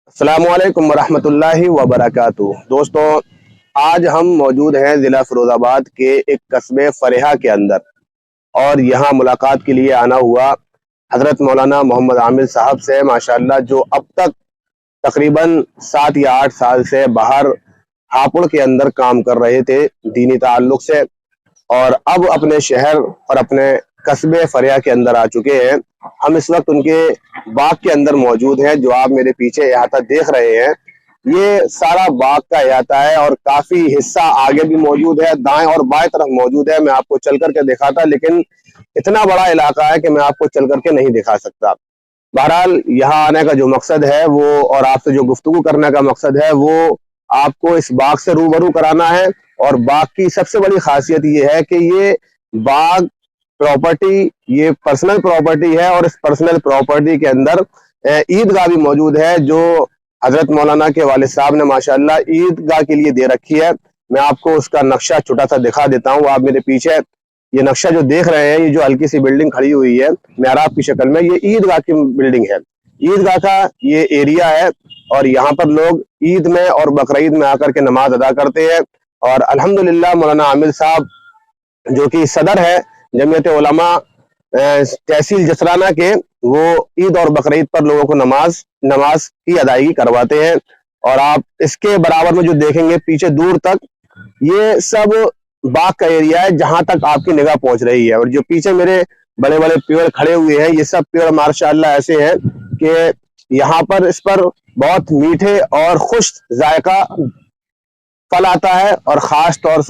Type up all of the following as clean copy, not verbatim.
अस्सलामु अलैकुम वरहमतुल्लाहि वबरकातुहू। दोस्तों, आज हम मौजूद हैं ज़िला फिरोज़ाबाद के एक कस्बे फरेहा के अंदर, और यहाँ मुलाकात के लिए आना हुआ हज़रत मौलाना मोहम्मद आमिर साहब से। माशाअल्लाह, जो अब तक तकरीबन 7 या 8 साल से बाहर हापुड़ के अंदर काम कर रहे थे दीनी ताल्लुक़ से, और अब अपने शहर और अपने कस्बे फरेहा के अंदर आ चुके हैं। हम इस वक्त उनके बाग के अंदर मौजूद हैं। जो आप मेरे पीछे अहाता देख रहे हैं, ये सारा बाग का अहाता है, और काफी हिस्सा आगे भी मौजूद है, दाएं और बाएं तरफ मौजूद है। मैं आपको चल करके दिखाता, लेकिन इतना बड़ा इलाका है कि मैं आपको चल करके नहीं दिखा सकता। बहरहाल, यहाँ आने का जो मकसद है वो, और आपसे जो गुफ्तगू करने का मकसद है वो, आपको इस बाग से रूबरू कराना है। और बाग की सबसे बड़ी खासियत ये है कि ये बाग प्रॉपर्टी, ये पर्सनल प्रॉपर्टी है, और इस पर्सनल प्रॉपर्टी के अंदर ईदगाह भी मौजूद है, जो हजरत मौलाना के वालिद साहब ने माशाअल्लाह ईदगाह के लिए दे रखी है। मैं आपको उसका नक्शा छोटा सा दिखा देता हूँ। आप मेरे पीछे ये नक्शा जो देख रहे हैं, ये जो हल्की सी बिल्डिंग खड़ी हुई है मेहराब की शक्ल में, ये ईदगाह की बिल्डिंग है। ईदगाह का ये एरिया है, और यहाँ पर लोग ईद में और बकरीद में आकर के नमाज अदा करते हैं। और अल्हम्दुलिल्लाह, मौलाना आमिर साहब जो कि सदर है जमीयत उलमा तहसील जसराना के, वो ईद और बकरीद पर लोगों को नमाज की अदायगी करवाते हैं। और आप इसके बराबर में जो देखेंगे पीछे दूर तक, ये सब बाग का एरिया है जहां तक आपकी निगाह पहुंच रही है। और जो पीछे मेरे बड़े बड़े पेड़ खड़े हुए हैं, ये सब पेड़ माशाअल्लाह ऐसे हैं कि यहाँ पर इस पर बहुत मीठे और खुश जायका फल आता है, और खास तौर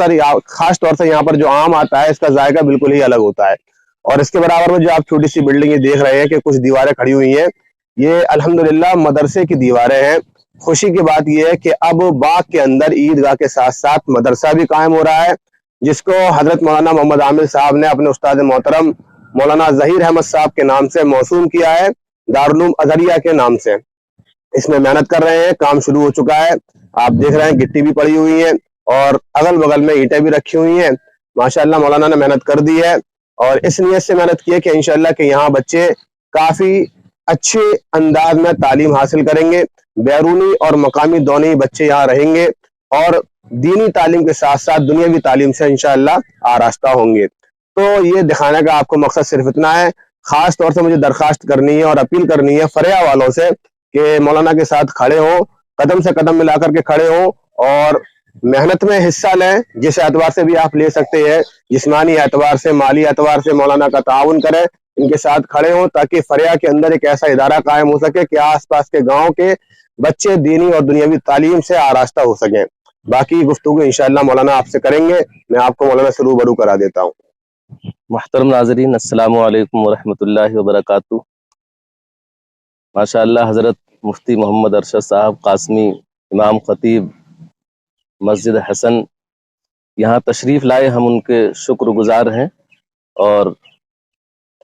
से यहाँ पर जो आम आता है, इसका जायका बिल्कुल ही अलग होता है। और इसके बराबर में जो आप छोटी सी बिल्डिंग देख रहे हैं कि कुछ दीवारें खड़ी हुई हैं, ये अल्हम्दुलिल्लाह मदरसे की दीवारें हैं। खुशी की बात यह है कि अब बाग के अंदर ईदगाह के साथ साथ मदरसा भी कायम हो रहा है, जिसको हजरत मौलाना मोहम्मद आमिर साहब ने अपने उस्ताद मोहतरम मौलाना जहीर अहमद साहब के नाम से मौसूम किया है, दारुल उलूम अज़हरिया के नाम से। इसमें मेहनत कर रहे हैं, काम शुरू हो चुका है। आप देख रहे हैं गिट्टी भी पड़ी हुई है, और अगल बगल में ईंटें भी रखी हुई हैं। माशाअल्लाह, मौलाना ने मेहनत कर दी है, और इस नियत से मेहनत की है कि इंशाअल्लाह कि यहाँ बच्चे काफी अच्छे अंदाज में तालीम हासिल करेंगे। बैरूनी और मकामी दोनों ही बच्चे यहाँ रहेंगे, और दीनी तालीम के साथ साथ दुनियावी तालीम से इंशाअल्लाह आरास्ता होंगे। तो ये दिखाने का आपको मकसद सिर्फ इतना है। खास तौर से मुझे दरखास्त करनी है और अपील करनी है फरेहा वालों से कि मौलाना के साथ खड़े हो, कदम से कदम मिलाकर के खड़े हो, और मेहनत में हिस्सा लें। जिस एतबार से भी आप ले सकते हैं, जिस्मानी एतबार से, माली एतबार से मौलाना का ताउन करें, इनके साथ खड़े हों, ताकि फरेहा के अंदर एक ऐसा इदारा कायम हो सके कि आसपास के गांव के बच्चे दीनी और दुनियावी तालीम से आरास्ता हो सकें। बाकी गुफ्तगू इंशाअल्लाह मौलाना आपसे करेंगे। मैं आपको मौलाना से रूबरू करा देता हूँ। मुहतरम नाज़रीन, अस्सलामु अलैकुम वरहमतुल्लाहि वबरकातुहू। माशाअल्लाह, हज़रत मुफ्ती मोहम्मद अरशद साहब कासमी, इमाम खतीब मस्जिद हसन, यहाँ तशरीफ़ लाए। हम उनके शुक्रगुज़ार हैं, और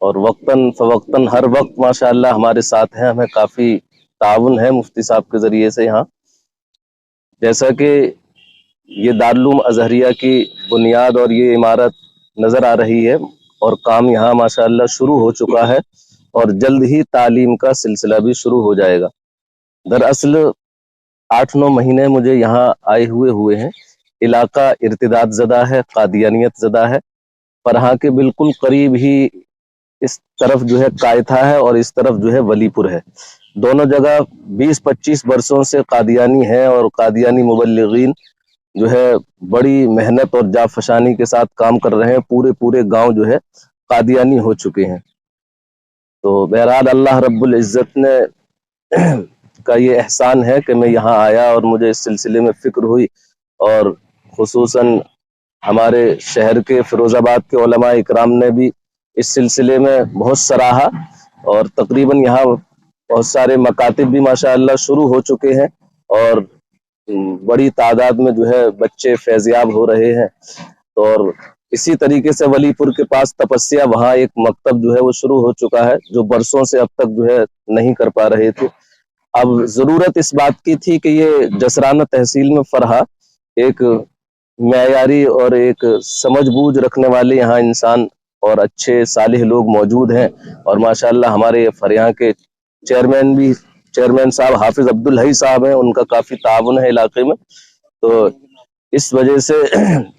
वक्तन फ़वक्तन हर वक्त माशाअल्लाह हमारे साथ हैं। हमें काफ़ी ताउन है मुफ्ती साहब के ज़रिए से। यहाँ जैसा कि ये दारुल उलूम अज़हरिया की बुनियाद और ये इमारत नज़र आ रही है, और काम यहाँ माशाअल्लाह शुरू हो चुका है, और जल्द ही तालीम का सिलसिला भी शुरू हो जाएगा। दरअसल 8-9 महीने मुझे यहाँ आए हुए हैं। इलाका इर्तिदाद ज़दा है, कादियानियत ज़दा है। फरहा के बिल्कुल करीब ही इस तरफ जो है कायथा है, और इस तरफ जो है वलीपुर है। दोनों जगह 20-25 बरसों से कादियानी है, और कादियानी मुबल्लिगीन जो है बड़ी मेहनत और जाफशानी के साथ काम कर रहे हैं। पूरे गांव जो है कादियानी हो चुके हैं। तो बहरहाल अल्लाह रब्बुल इज़्ज़त ने का ये एहसान है कि मैं यहाँ आया, और मुझे इस सिलसिले में फ़िक्र हुई, और खुसूसन हमारे शहर के फिरोज़ाबाद के उलमा इकराम ने भी इस सिलसिले में बहुत सराहा। और तकरीबन यहाँ बहुत सारे मकातिब भी माशाअल्लाह शुरू हो चुके हैं, और बड़ी तादाद में जो है बच्चे फैज़याब हो रहे हैं। और इसी तरीके से वलीपुर के पास तपस्या, वहाँ एक मकतब जो है वो शुरू हो चुका है, जो बरसों से अब तक जो है नहीं कर पा रहे थे। अब ज़रूरत इस बात की थी कि ये जसराना तहसील में फरहा एक मयारी और एक समझ बूझ रखने वाले यहाँ इंसान और अच्छे सालिह लोग मौजूद हैं। और माशाअल्लाह हमारे फरेहा के चेयरमैन भी چیئرمین صاحب حافظ عبدالحی صاحب ہیں، ان کا کافی تعاون ہے علاقے میں. تو اس وجہ سے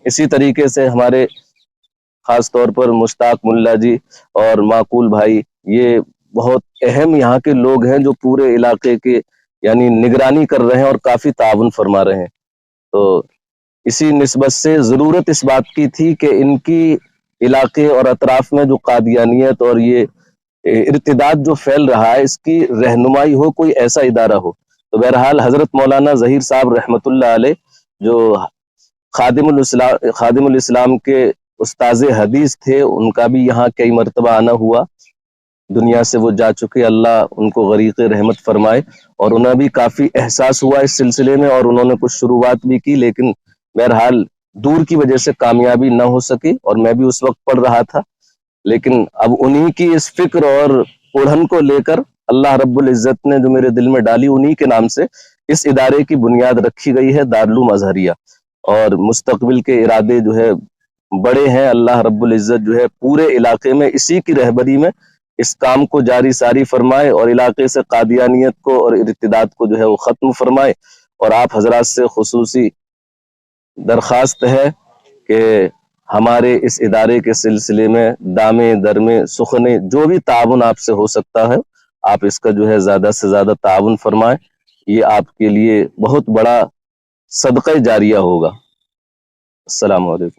اسی طریقے سے ہمارے خاص طور پر مشتاق ملا جی اور معقول بھائی، یہ بہت اہم یہاں کے لوگ ہیں جو پورے علاقے کے یعنی نگرانی کر رہے ہیں اور کافی تعاون فرما رہے ہیں. تو اسی نسبت سے ضرورت اس بات کی تھی کہ ان کی علاقے اور اطراف میں جو قادیانیت اور یہ ارتداد جو پھیل رہا ہے اس کی رہنمائی ہو، کوئی ایسا ادارہ ہو. تو بہرحال حضرت مولانا ظہیر صاحب رحمۃ اللہ علیہ جو خادم الاسلام کے استاذ حدیث تھے، ان کا بھی یہاں کئی مرتبہ آنا ہوا. دنیا سے وہ جا چکے، اللہ ان کو غریق رحمت فرمائے. اور انہیں بھی کافی احساس ہوا اس سلسلے میں اور انہوں نے کچھ شروعات بھی کی، لیکن بہرحال دور کی وجہ سے کامیابی نہ ہو سکی. اور میں بھی اس وقت پڑھ رہا تھا، لیکن اب انہی کی اس فکر اور اڑھن کو لے کر اللہ رب العزت نے جو میرے دل میں ڈالی، انہی کے نام سے اس ادارے کی بنیاد رکھی گئی ہے، دارالعلوم ازہریہ. اور مستقبل کے ارادے جو ہے بڑے ہیں. اللہ رب العزت جو ہے پورے علاقے میں اسی کی رہبری میں اس کام کو جاری ساری فرمائے اور علاقے سے قادیانیت کو اور ارتداد کو جو ہے وہ ختم فرمائے. اور آپ حضرات سے خصوصی درخواست ہے کہ ہمارے اس ادارے کے سلسلے میں دامے درمے سخنے جو بھی تعاون آپ سے ہو سکتا ہے، آپ اس کا جو ہے زیادہ سے زیادہ تعاون فرمائیں. یہ آپ کے لیے بہت بڑا صدقہ جاریہ ہوگا. السلام علیکم.